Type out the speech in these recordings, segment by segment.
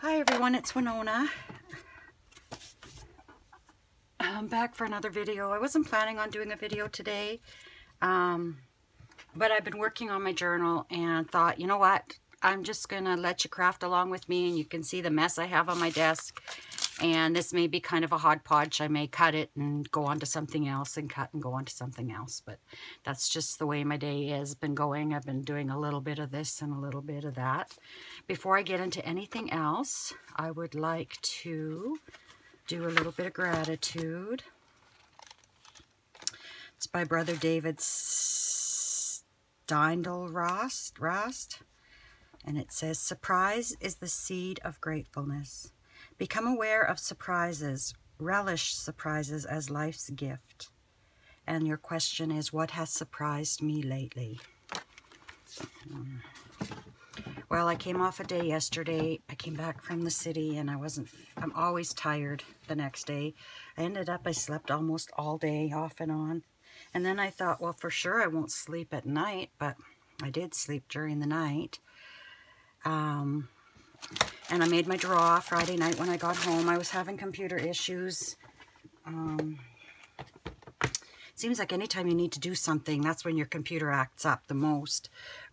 Hi everyone, it's Winona. I'm back for another video. I wasn't planning on doing a video today, but I've been working on my journal and thought, you know what, I'm just gonna let you craft along with me, and you can see the mess I have on my desk. And this may be kind of a hodgepodge. I may cut it and go on to something else, and cut and go on to something else, but that's just the way my day has been going. I've been doing a little bit of this and a little bit of that. Before I get into anything else, I would like to do a little bit of gratitude. It's by Brother David Steindl-Rast, and it says, "Surprise is the seed of gratefulness. Become aware of surprises. Relish surprises as life's gift." And your question is, what has surprised me lately? Well, I came off a day yesterday. I came back from the city and I'm always tired the next day. I slept almost all day off and on. And then I thought, well, for sure I won't sleep at night, but I did sleep during the night. And I made my draw Friday night when I got home. I was having computer issues. It seems like anytime you need to do something, that's when your computer acts up the most.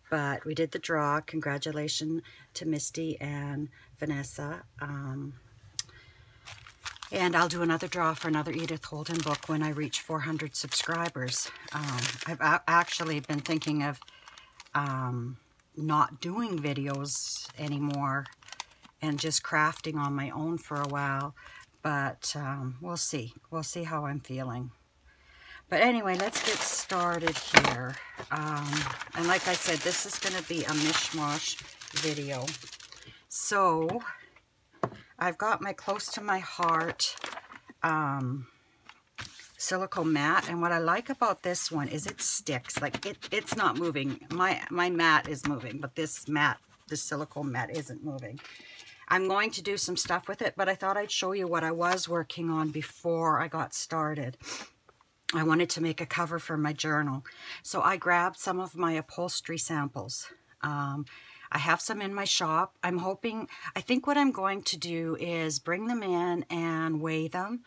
But we did the draw. Congratulations to Misty and Vanessa. And I'll do another draw for another Edith Holden book when I reach 400 subscribers. I've actually been thinking of not doing videos anymore and just crafting on my own for a while. But we'll see. We'll see how I'm feeling. But anyway, let's get started here. And like I said, this is going to be a mishmash video. So I've got my close to my heart silicone mat, and what I like about this one is it sticks. Like it's not moving. My mat is moving, but this silicone mat isn't moving. I'm going to do some stuff with it, but I thought I'd show you what I was working on before I got started. I wanted to make a cover for my journal, so I grabbed some of my upholstery samples. I have some in my shop. I think what I'm going to do is bring them in and weigh them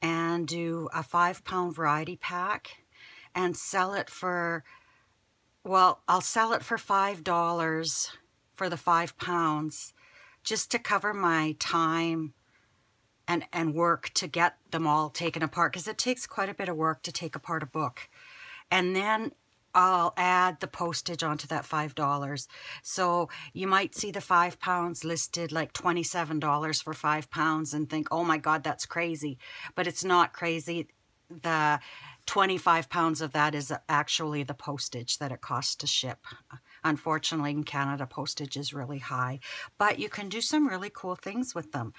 and do a 5-pound variety pack and sell it for, well, I'll sell it for $5 for the 5 pounds, just to cover my time and work to get them all taken apart, because it takes quite a bit of work to take apart a book. And then I'll add the postage onto that $5. So you might see the 5 pounds listed like $27 for 5 pounds and think, oh my God, that's crazy. But it's not crazy. The 25 pounds of that is actually the postage that it costs to ship. Unfortunately, in Canada, postage is really high. But you can do some really cool things with them.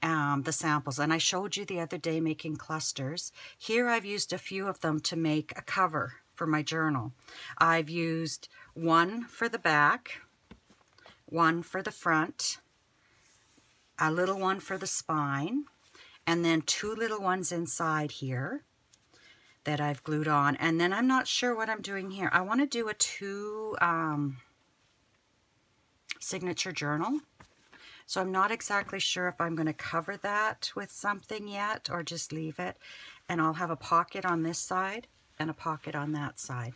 The samples, and I showed you the other day making clusters. Here I've used a few of them to make a cover for my journal. I've used one for the back, one for the front, a little one for the spine, and then 2 little ones inside here that I've glued on. And then I'm not sure what I'm doing here. I want to do a 2 signature journal. So I'm not exactly sure if I'm going to cover that with something yet or just leave it. And I'll have a pocket on this side and a pocket on that side.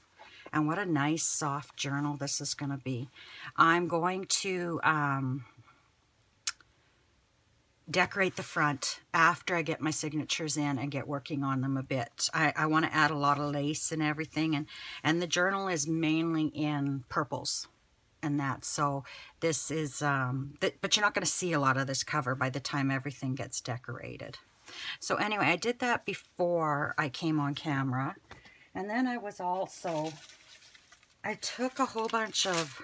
And what a nice soft journal this is going to be. I'm going to decorate the front after I get my signatures in and get working on them a bit. I want to add a lot of lace and everything. And the journal is mainly in purples and that, so this is but you're not going to see a lot of this cover by the time everything gets decorated. So anyway, I did that before I came on camera, and then I took a whole bunch of,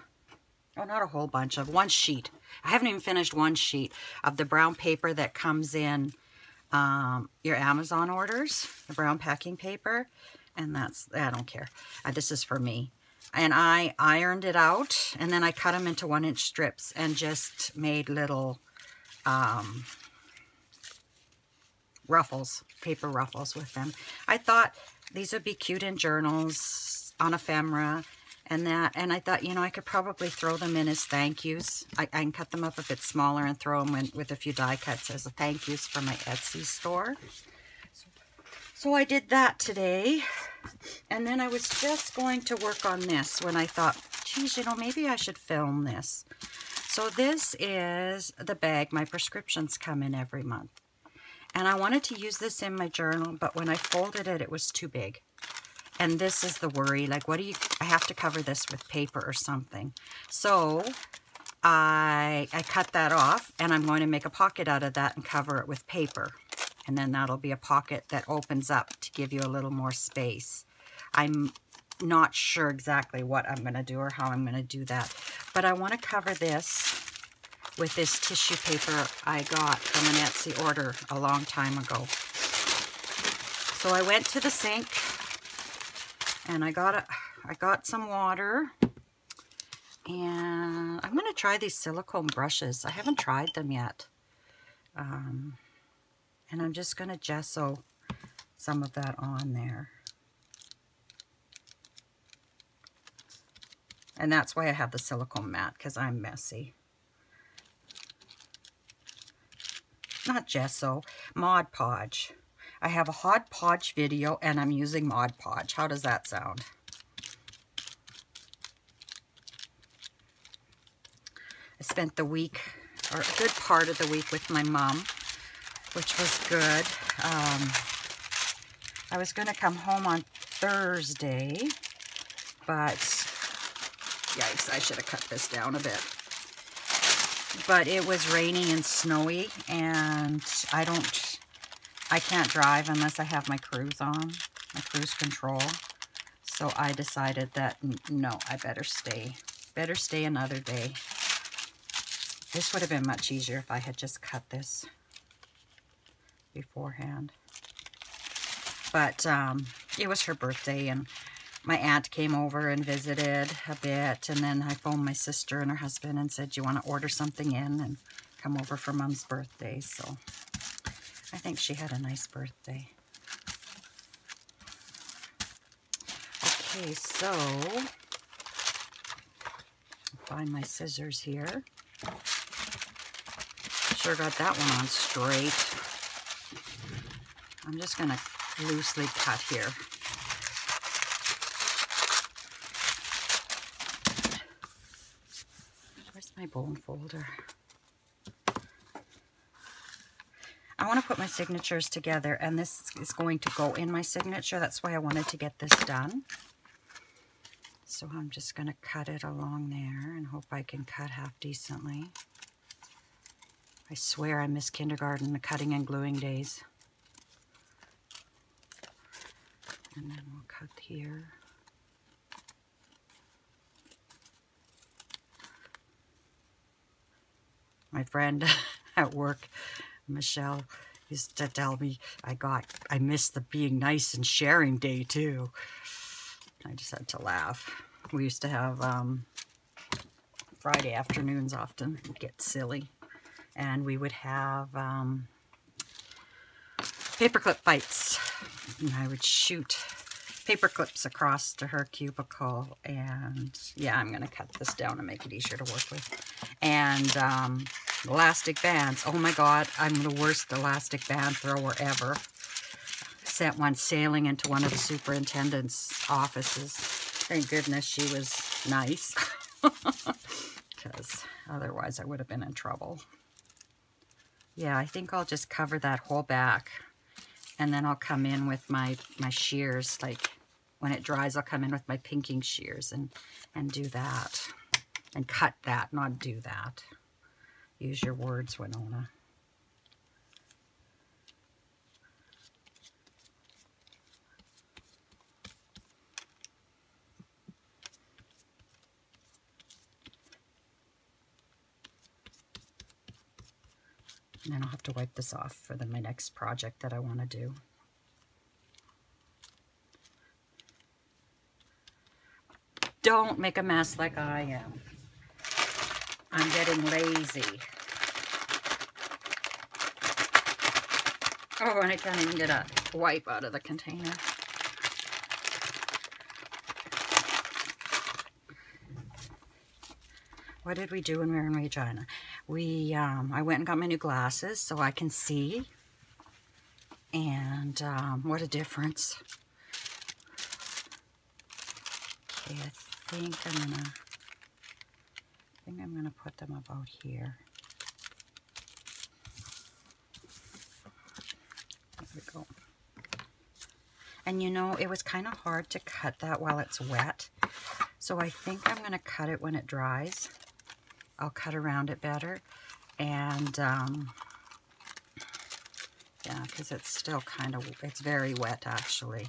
oh, not a whole bunch of, one sheet. I haven't even finished one sheet of the brown paper that comes in your Amazon orders, the brown packing paper, and that's, I don't care. This is for me. And I ironed it out, and then I cut them into 1-inch strips and just made little ruffles, paper ruffles with them. I thought these would be cute in journals, on ephemera, And I thought, you know, I could probably throw them in as thank yous. I can cut them up a bit smaller and throw them in with a few die cuts as a thank yous for my Etsy store. So I did that today. And then I was just going to work on this when I thought, geez, you know, maybe I should film this. So this is the bag my prescriptions come in every month. And I wanted to use this in my journal, but when I folded it, it was too big. And this is the worry, like, I have to cover this with paper or something. So I cut that off, and I'm going to make a pocket out of that and cover it with paper. And then that'll be a pocket that opens up to give you a little more space. I'm not sure exactly what I'm going to do or how I'm going to do that. But I want to cover this with this tissue paper I got from an Etsy order a long time ago. So I went to the sink. And I got some water, and I'm going to try these silicone brushes. I haven't tried them yet. And I'm just going to gesso some of that on there. And that's why I have the silicone mat, because I'm messy. Not gesso, Mod Podge. I have a Hot Podge video, and I'm using Mod Podge. How does that sound? I spent the week, or a good part of the week, with my mom, which was good. I was going to come home on Thursday, but yikes, I should have cut this down a bit. But it was raining and snowy, and I can't drive unless I have my cruise on, my cruise control. So I decided that, no, I better stay. Better stay another day. This would have been much easier if I had just cut this beforehand. But it was her birthday, and my aunt came over and visited a bit. And then I phoned my sister and her husband and said, do you want to order something in and come over for Mom's birthday? So I think she had a nice birthday. Okay, so find my scissors here. Sure got that one on straight. I'm just going to loosely cut here. Where's my bone folder? I want to put my signatures together, and this is going to go in my signature. That's why I wanted to get this done. So I'm just going to cut it along there and hope I can cut half decently. I swear I miss kindergarten, the cutting and gluing days. And then we'll cut here. My friend at work, Michelle, used to tell me I missed the being nice and sharing day too. I just had to laugh. We used to have Friday afternoons often. We'd get silly. And we would have paperclip fights. And I would shoot paper clips across to her cubicle. And yeah, I'm going to cut this down and make it easier to work with. And elastic bands. Oh my God, I'm the worst elastic band thrower ever. Sent one sailing into one of the superintendent's offices. Thank goodness she was nice. Because otherwise I would have been in trouble. Yeah, I think I'll just cover that whole back. And then I'll come in with my shears. Like when it dries, I'll come in with my pinking shears and do that. And cut that, not do that. Use your words, Winona. And then I'll have to wipe this off for my next project that I want to do. Don't make a mess like I am. I'm getting lazy. Oh, and I can't even get a wipe out of the container. what did we do when we were in Regina? I went and got my new glasses so I can see. And what a difference. Okay, I think I'm gonna put them about here. There we go. And you know, it was kind of hard to cut that while it's wet. So I think I'm gonna cut it when it dries. I'll cut around it better. And yeah, because it's still kind of, it's very wet actually.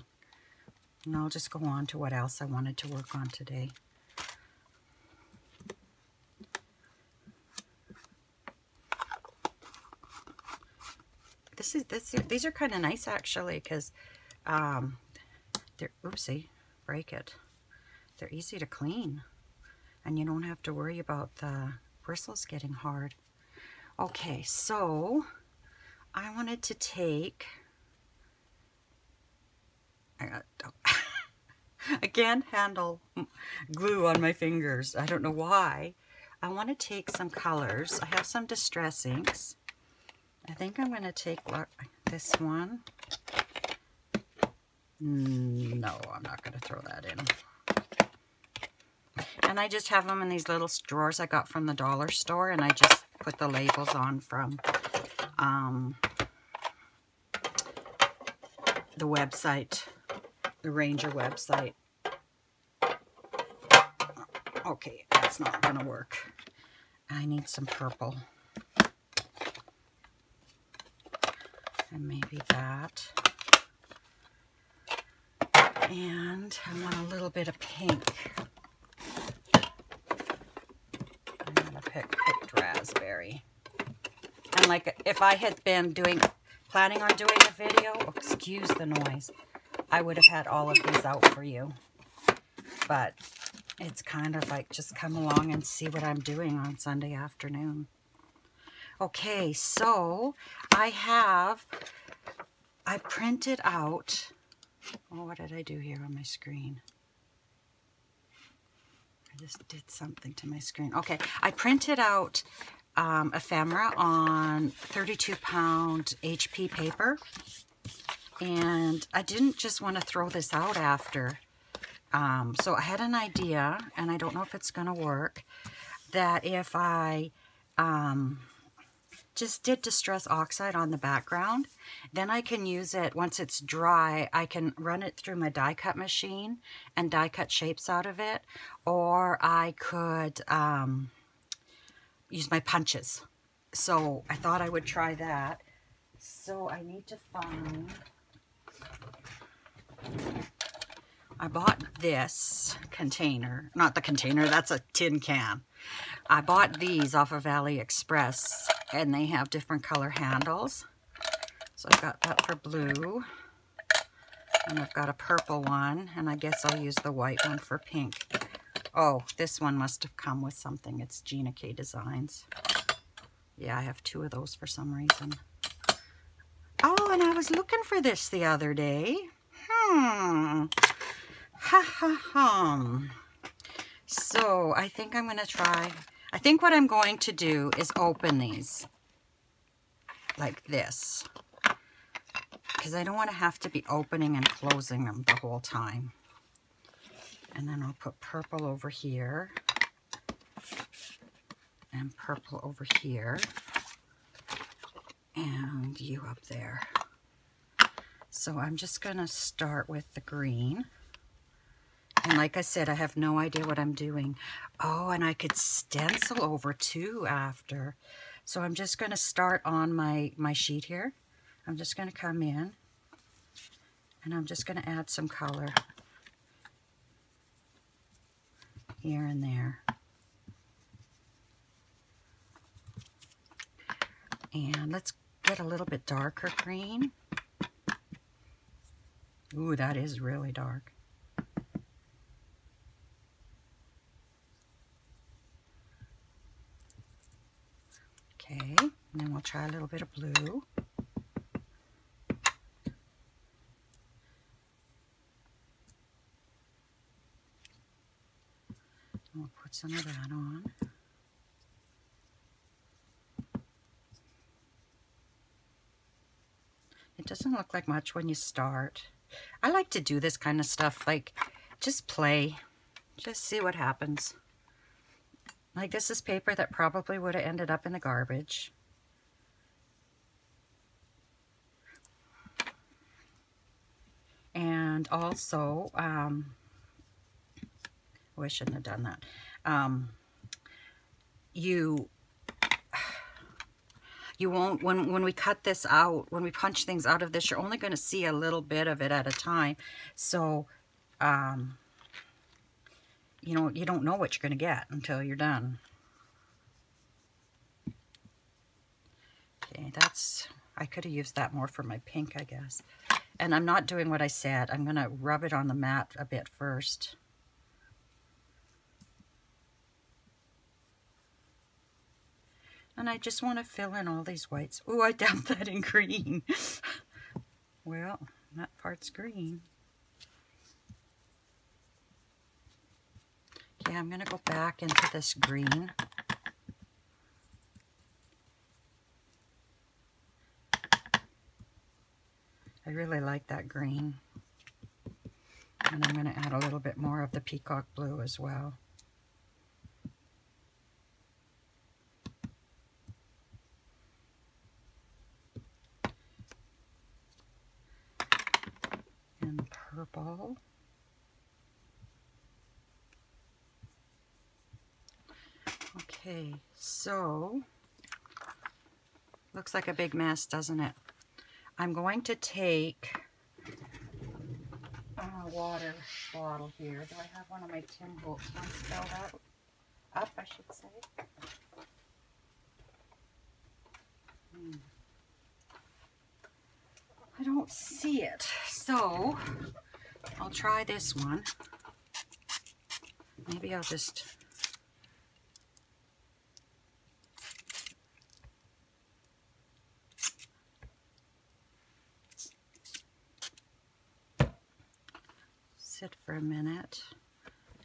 And I'll just go on to what else I wanted to work on today. These are kind of nice actually, because they're, oopsie, break it. They're easy to clean, and you don't have to worry about the bristles getting hard. Okay, so I wanted to take, I can't handle glue on my fingers. I don't know why. I want to take some colors. I have some Distress inks. I think I'm going to take this one. No, I'm not going to throw that in. And I just have them in these little drawers I got from the dollar store, and I just put the labels on from the website, the Ranger website. Okay, that's not going to work. I need some purple. And maybe that. And I want a little bit of pink. I'm going to pick picked raspberry. And like if I had been planning on doing a video, excuse the noise, I would have had all of these out for you. But it's kind of like just come along and see what I'm doing on Sunday afternoon. Okay, so I printed out, oh, what did I do here on my screen? I just did something to my screen. Okay, I printed out ephemera on 32-pound HP paper, and I didn't just want to throw this out after. So I had an idea, and I don't know if it's going to work, that if I just did Distress Oxide on the background, then I can use it once it's dry. I can run it through my die cut machine and die cut shapes out of it, or I could use my punches. So I thought I would try that. So I need to find, I bought this container, not the container, that's a tin can. I bought these off of AliExpress, and they have different color handles. So I've got that for blue, and I've got a purple one, and I guess I'll use the white one for pink. Oh, this one must have come with something. It's Gina K Designs. Yeah, I have 2 of those for some reason. Oh, and I was looking for this the other day. Ha ha ha. So I think I'm going to try, I think what I'm going to do is open these like this, because I don't want to have to be opening and closing them the whole time. And then I'll put purple over here and purple over here and you up there. So I'm just going to start with the green. And like I said, I have no idea what I'm doing. Oh, and I could stencil over too after. So I'm just going to start on my sheet here. I'm just going to come in and I'm just going to add some color here and there. And let's get a little bit darker green. Ooh, that is really dark. Okay, and then we'll try a little bit of blue. And we'll put some of that on. Doesn't look like much when you start. I like to do this kind of stuff, like just play, just see what happens. Like this is paper that probably would have ended up in the garbage. And also, oh, I shouldn't have done that. You won't, when we cut this out, when we punch things out of this, you're only going to see a little bit of it at a time. So, you know, you don't know what you're going to get until you're done. Okay, I could have used that more for my pink, I guess. And I'm not doing what I said. I'm going to rub it on the mat a bit first. And I just want to fill in all these whites. Oh, I dabbed that in green. Well, that part's green. Okay, I'm going to go back into this green. I really like that green. And I'm going to add a little bit more of the peacock blue as well. And purple. Okay, so looks like a big mess, doesn't it? I'm going to take a water bottle here. Do I have one of my Tim Holtz ones filled up, I should say. I don't see it, so I'll try this one. Maybe I'll just... sit for a minute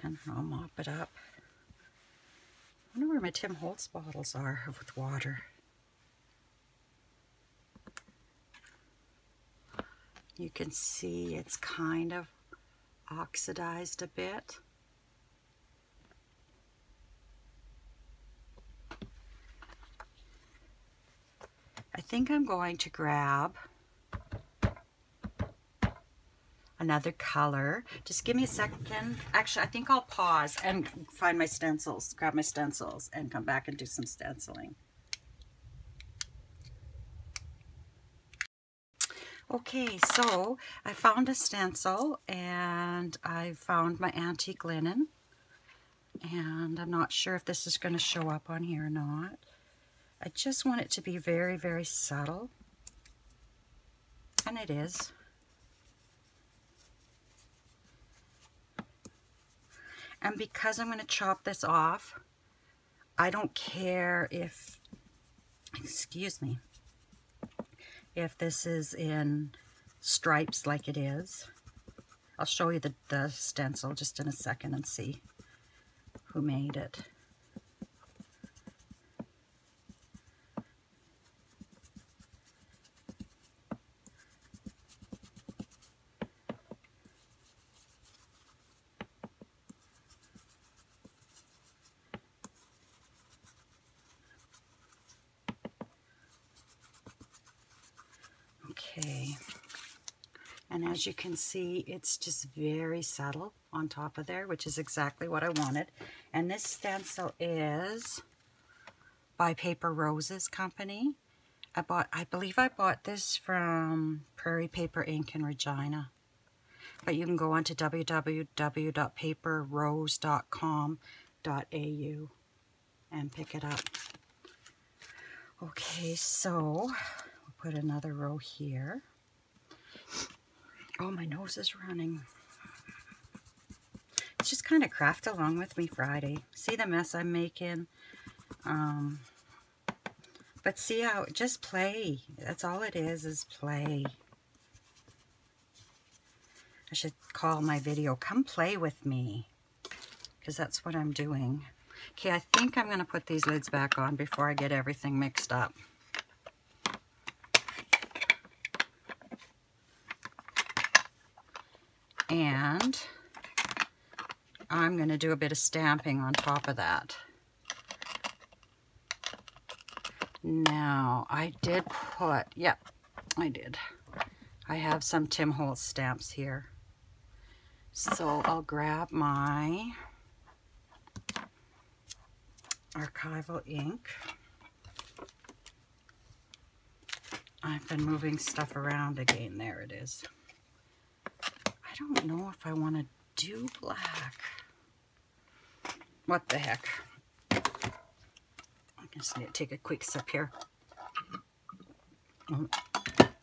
and I'll mop it up. I wonder where my Tim Holtz bottles are with water. You can see it's kind of oxidized a bit. I think I'm going to grab another color. Just give me a second. Actually, I think I'll pause and find my stencils, grab my stencils, and come back and do some stenciling. Okay, so I found a stencil and I found my antique linen. And I'm not sure if this is going to show up on here or not. I just want it to be very, very subtle. And it is. And because I'm going to chop this off, I don't care if, excuse me, if this is in stripes like it is. I'll show you the stencil just in a second and see who made it. Okay, and as you can see, it's just very subtle on top of there, which is exactly what I wanted. And this stencil is by Paper Roses Company. I believe I bought this from Prairie Paper Ink in Regina. But you can go on to www.paperrose.com.au and pick it up. Okay, so we'll put another row here. Oh, my nose is running. It's just kind of craft along with me Friday. See the mess I'm making? But see how, just play. That's all it is play. I should call my video, "Come Play With Me," because that's what I'm doing. Okay, I think I'm going to put these lids back on before I get everything mixed up. And I'm going to do a bit of stamping on top of that. Now, I did put, yep, I did. I have some Tim Holtz stamps here. So I'll grab my archival ink. I've been moving stuff around again. There it is. I don't know if I want to do black. What the heck? I just need to take a quick sip here. Oh,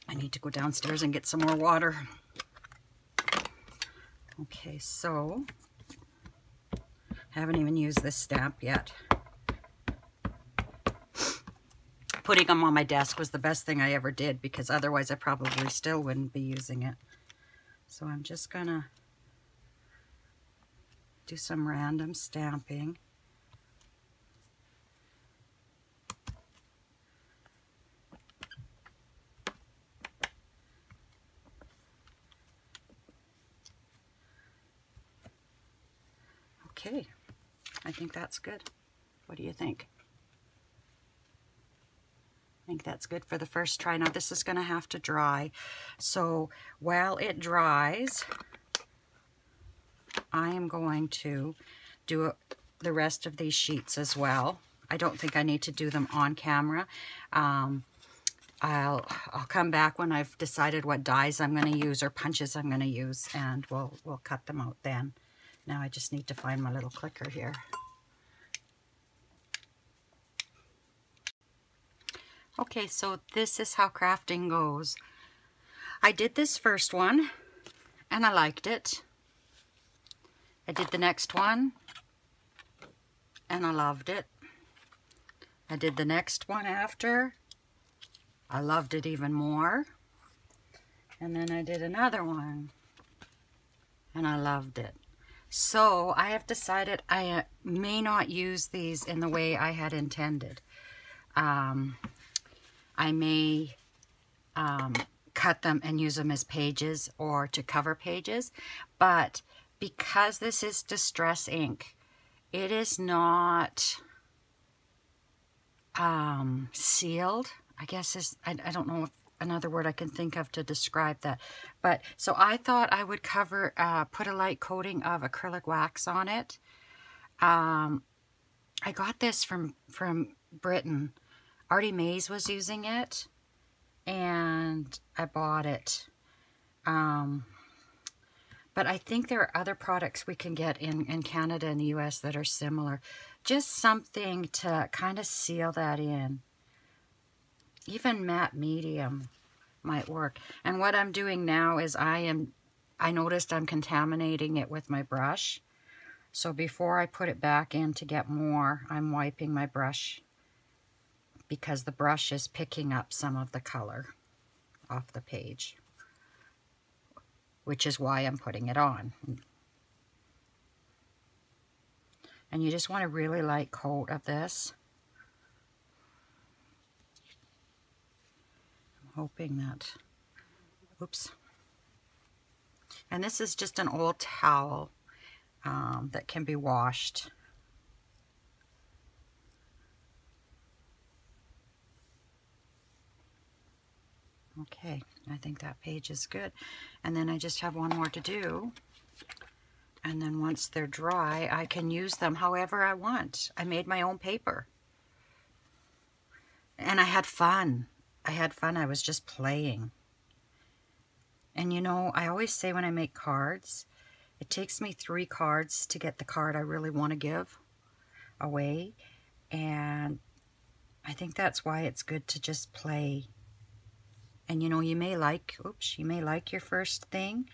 I need to go downstairs and get some more water. Okay, so haven't even used this stamp yet. Putting them on my desk was the best thing I ever did, because otherwise I probably still wouldn't be using it. So I'm just gonna do some random stamping. Okay, I think that's good. What do you think? I think that's good for the first try. Now this is going to have to dry. So while it dries, I am going to do the rest of these sheets as well. I don't think I need to do them on camera. I'll come back when I've decided what dies I'm going to use or punches I'm going to use, and we'll cut them out then. Now I just need to find my little clicker here. Okay, so this is how crafting goes. I did this first one, and I liked it. I did the next one, and I loved it. I did the next one after. I loved it even more. And then I did another one, and I loved it. So I have decided I may not use these in the way I had intended. I may cut them and use them as pages or to cover pages, but because this is distress ink, it is not sealed, I guess I don't know if another word I can think of to describe that. But so I thought I would cover, put a light coating of acrylic wax on it. I got this from Britain. Artie Mays was using it, and I bought it. But I think there are other products we can get in Canada and the US that are similar. Just something to kind of seal that in. Even matte medium might work. And what I'm doing now is I noticed I'm contaminating it with my brush. So before I put it back in to get more, I'm wiping my brush, because the brush is picking up some of the color off the page, which is why I'm putting it on. And you just want a really light coat of this. I'm hoping that, oops. And this is just an old towel that can be washed. Okay, I think that page is good. And then I just have one more to do. And then once they're dry, I can use them however I want. I made my own paper. And I had fun. I was just playing. And you know, I always say when I make cards, it takes me 3 cards to get the card I really want to give away. And I think that's why it's good to just play. And you know, you may like your first thing,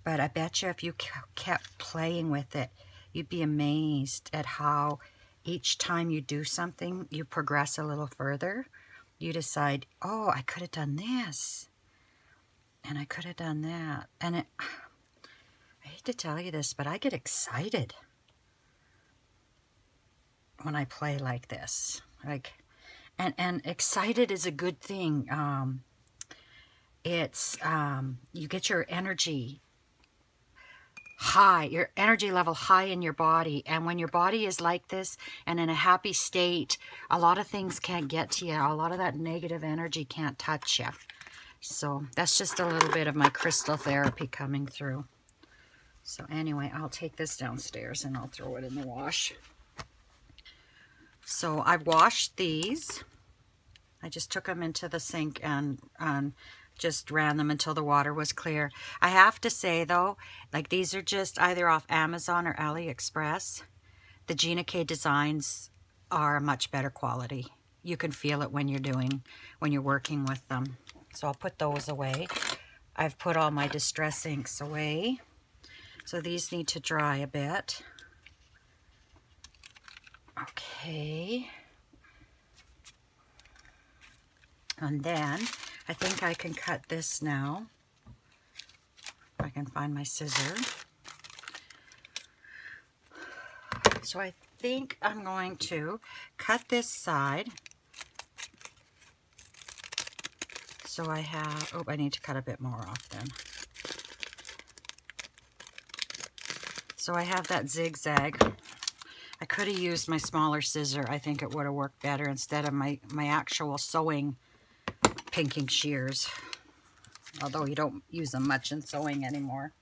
but I bet you if you kept playing with it, you'd be amazed at how each time you do something, you progress a little further. You decide, oh, I could have done this, and I could have done that. And I hate to tell you this, but I get excited when I play like this. And excited is a good thing. It's you get your energy high, your energy level high in your body. And when your body is like this and in a happy state, a lot of things can't get to you. A lot of that negative energy can't touch you. So that's just a little bit of my crystal therapy coming through. So anyway, I'll take this downstairs and I'll throw it in the wash. So I've washed these. I just took them into the sink and just ran them until the water was clear. I have to say though, like these are just either off Amazon or AliExpress. The Gina K designs are much better quality. You can feel it when you're working with them. So I'll put those away. I've put all my distress inks away. So these need to dry a bit. Okay. And then I think I can cut this now. If I can find my scissor. So I think I'm going to cut this side. So I have, oh, I need to cut a bit more off then. So I have that zigzag. I could have used my smaller scissor. I think it would have worked better instead of my actual sewing pinking shears. Although you don't use them much in sewing anymore.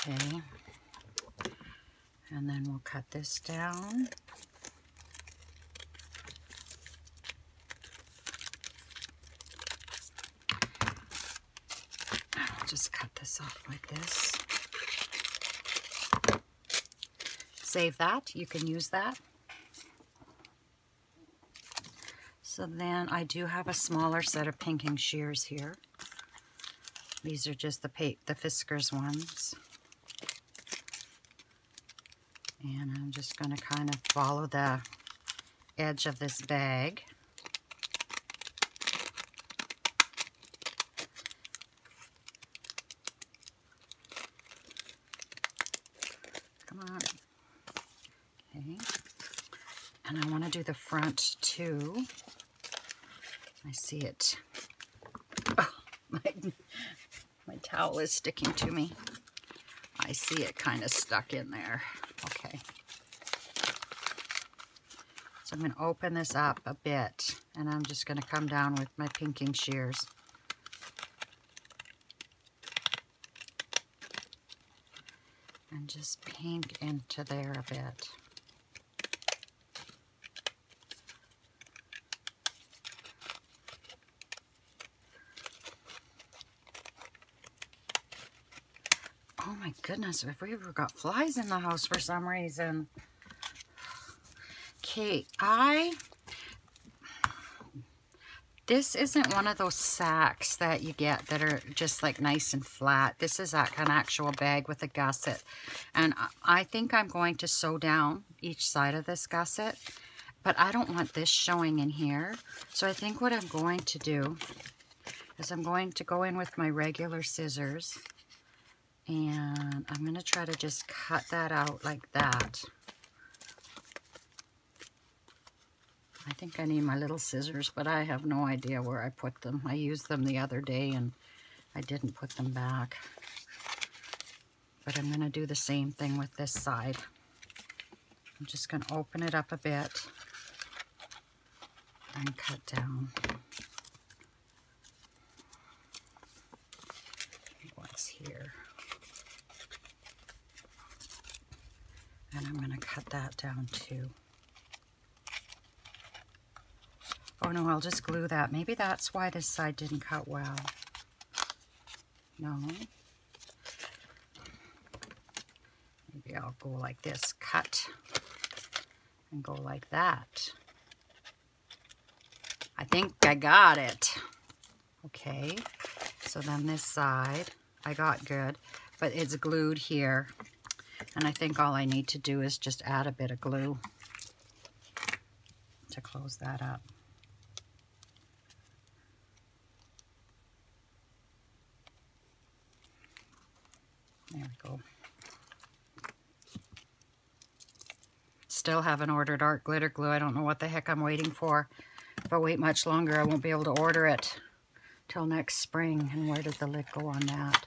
Okay. And then we'll cut this down. I'll just cut this off like this. Save that. You can use that. So then I do have a smaller set of pinking shears here. These are just the Fiskars ones. And I'm just going to kind of follow the edge of this bag. Come on. Okay. And I want to do the front too. I see it. Oh, my towel is sticking to me. I see it kind of stuck in there. Okay. So I'm going to open this up a bit, and I'm just going to come down with my pinking shears. And just pink into there a bit. Oh my goodness, have we ever got flies in the house for some reason? Okay, this isn't one of those sacks that you get that are just like nice and flat. This is an actual bag with a gusset. And I think I'm going to sew down each side of this gusset, but I don't want this showing in here. So I think what I'm going to do is I'm going to go in with my regular scissors, and I'm going to try to just cut that out like that. I think I need my little scissors, but I have no idea where I put them. I used them the other day and I didn't put them back. But I'm going to do the same thing with this side. I'm just going to open it up a bit and cut down. What's here? And I'm going to cut that down too. Oh no, I'll just glue that. Maybe that's why this side didn't cut well. No. Maybe I'll go like this, cut, and go like that. I think I got it. Okay, so then this side I got good, but it's glued here. And I think all I need to do is just add a bit of glue to close that up. There we go. Still haven't ordered art glitter glue. I don't know what the heck I'm waiting for. If I wait much longer, I won't be able to order it till next spring. And where did the lid go on that?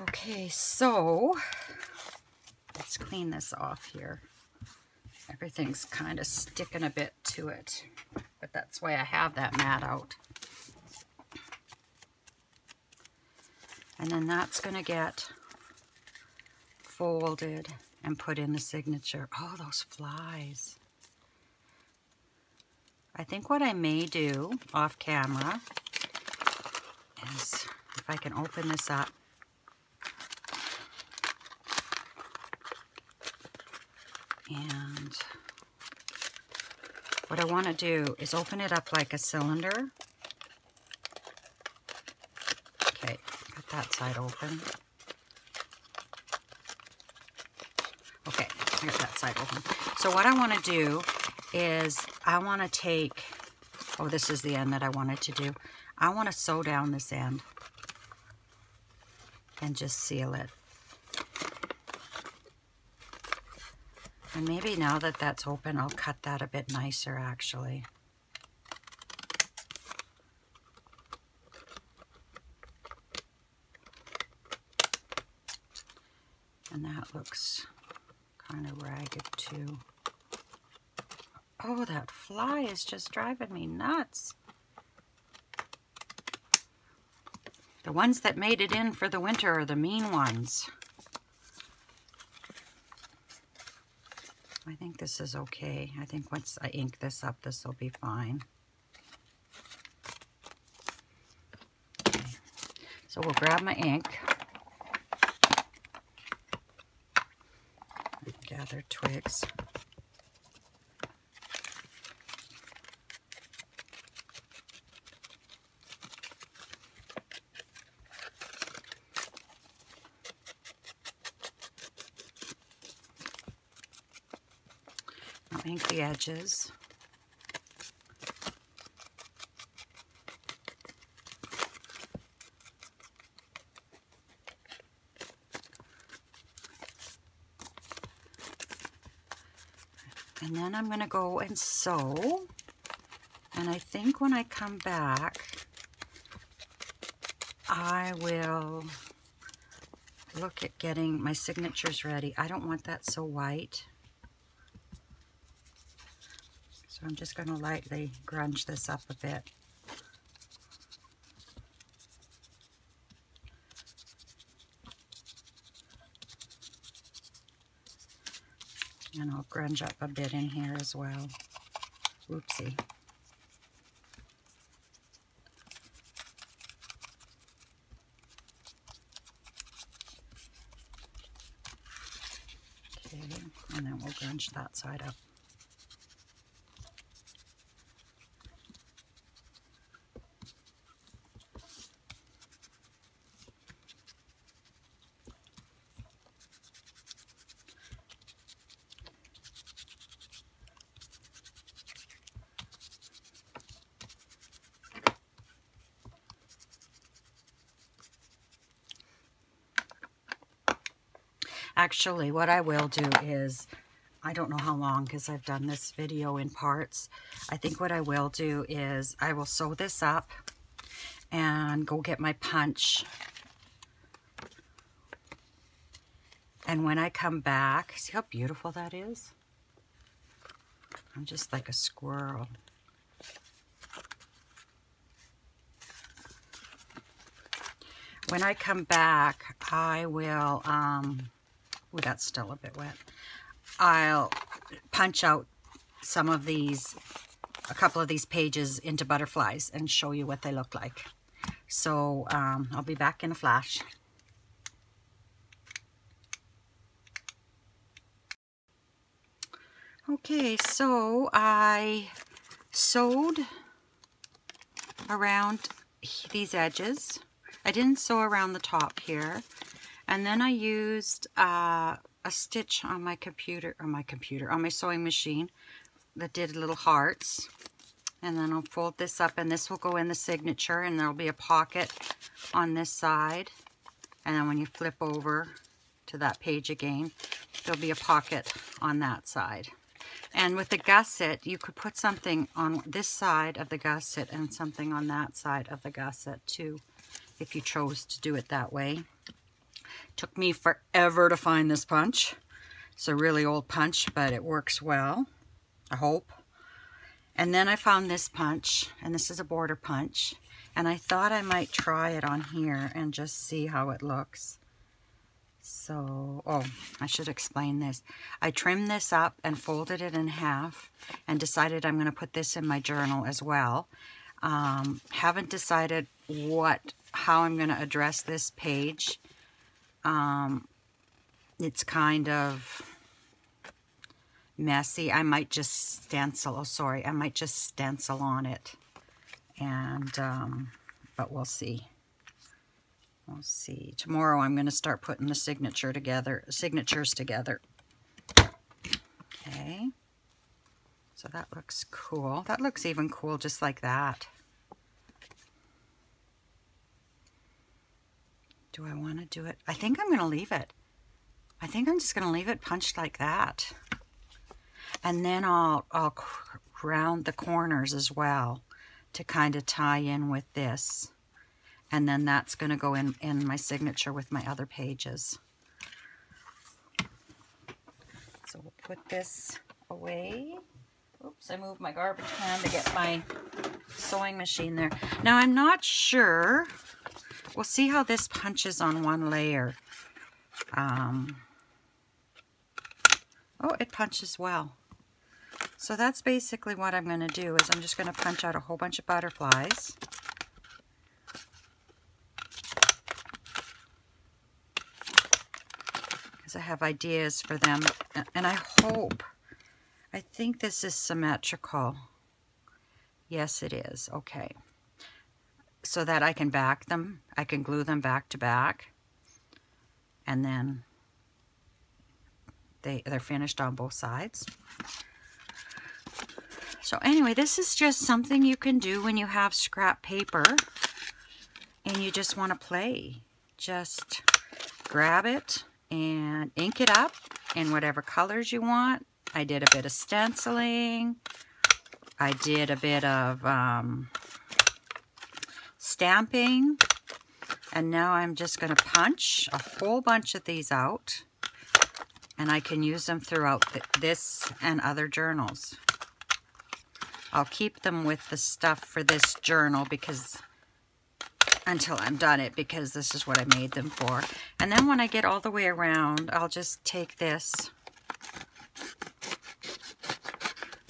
Okay, so let's clean this off here. Everything's kind of sticking a bit to it, but that's why I have that mat out. And then that's going to get folded and put in the signature. Oh, those flies. I think what I may do off camera is, if I can open this up, and what I want to do is open it up like a cylinder. Okay, got that side open. Okay, I got that side open. So what I want to do is I want to take, oh, this is the end that I wanted to do. I want to sew down this end and just seal it. And maybe now that that's open, I'll cut that a bit nicer, actually. And that looks kind of ragged, too. Oh, that fly is just driving me nuts. The ones that made it in for the winter are the mean ones. I think this is okay. I think once I ink this up, this will be fine. Okay. So we'll grab my ink. Gather twigs. I'll ink the edges. And then I'm going to go and sew. And I think when I come back, I will look at getting my signatures ready. I don't want that so white. So I'm just going to lightly grunge this up a bit. And I'll grunge up a bit in here as well. Oopsie. Okay, and then we'll grunge that side up. Actually, what I will do is, I don't know how long because I've done this video in parts. I think what I will do is I will sew this up and go get my punch. And when I come back, see how beautiful that is? I'm just like a squirrel. When I come back, I will, oh, that's still a bit wet. I'll punch out some of these, a couple of these pages into butterflies and show you what they look like. So I'll be back in a flash. Okay, so I sewed around these edges. I didn't sew around the top here. And then I used a stitch on my computer, on my sewing machine that did little hearts. And then I'll fold this up, and this will go in the signature, and there'll be a pocket on this side. And then when you flip over to that page again, there'll be a pocket on that side. And with the gusset, you could put something on this side of the gusset and something on that side of the gusset too, if you chose to do it that way. Took me forever to find this punch. It's a really old punch, but it works well, I hope. And then I found this punch, and this is a border punch, and I thought I might try it on here and just see how it looks. So, oh, I should explain this. I trimmed this up and folded it in half and decided I'm going to put this in my journal as well. Haven't decided how I'm going to address this page. It's kind of messy. I might just stencil, I might just stencil on it. And, but we'll see. We'll see. Tomorrow I'm going to start putting the signatures together. Okay. So that looks cool. That looks even cool just like that. Do I want to do it? I think I'm going to leave it. I think I'm just going to leave it punched like that. And then I'll round the corners as well to kind of tie in with this. And then that's going to go in my signature with my other pages. So we'll put this away. Oops, I moved my garbage can to get my sewing machine there. Now I'm not sure. We'll see how this punches on one layer. Oh, it punches well. So that's basically what I'm going to do, is I'm just going to punch out a whole bunch of butterflies. Because I have ideas for them. And I think this is symmetrical. Yes, it is. Okay. So that I can back them. I can glue them back to back. And then they're finished on both sides. So anyway, this is just something you can do when you have scrap paper and you just want to play. Just grab it and ink it up in whatever colors you want. I did a bit of stenciling. I did a bit of stamping. And now I'm just going to punch a whole bunch of these out. And I can use them throughout this and other journals. I'll keep them with the stuff for this journal until I'm done it, because this is what I made them for. And then when I get all the way around, I'll just take this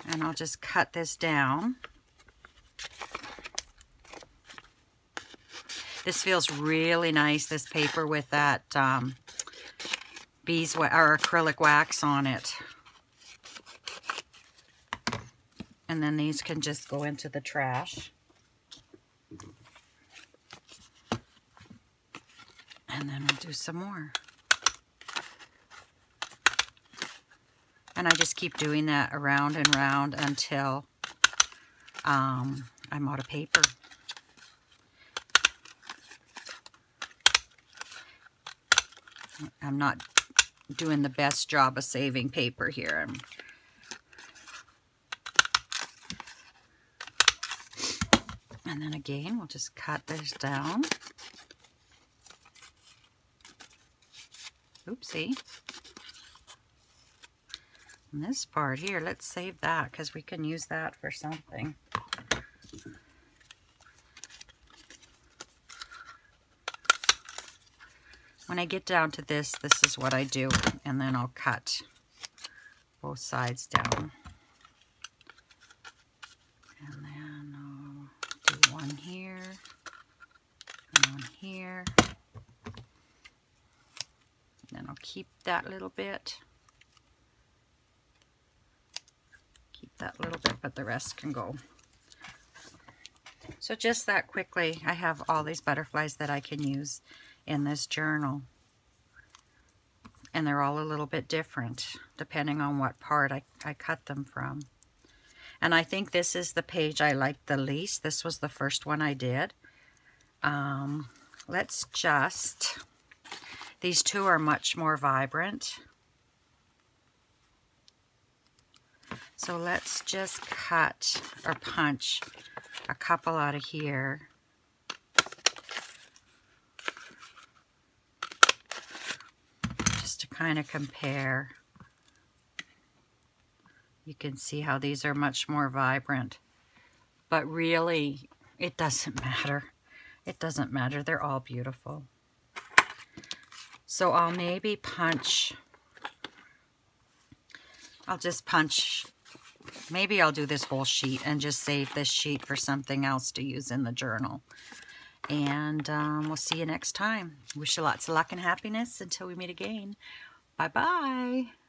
and I'll just cut this down. This feels really nice, this paper with that beeswax or acrylic wax on it. And then these can just go into the trash. And then we'll do some more. And I just keep doing that around and round until I'm out of paper. I'm not doing the best job of saving paper here. And then again, we'll just cut this down. Oopsie. And this part here, let's save that because we can use that for something. When I get down to this, this is what I do, and then I'll cut both sides down. And then I'll do one here, and one here. And then I'll keep that little bit. Keep that little bit, but the rest can go. So just that quickly, I have all these butterflies that I can use in this journal. And they're all a little bit different, depending on what part I cut them from. And I think this is the page I liked the least. This was the first one I did. Let's just... These two are much more vibrant. So let's just cut or punch a couple out of here. Just to kind of compare. You can see how these are much more vibrant. But really, it doesn't matter. It doesn't matter. They're all beautiful. So I'll maybe punch. I'll just punch. Maybe I'll do this whole sheet and just save this sheet for something else to use in the journal. And we'll see you next time. Wish you lots of luck and happiness until we meet again. Bye-bye.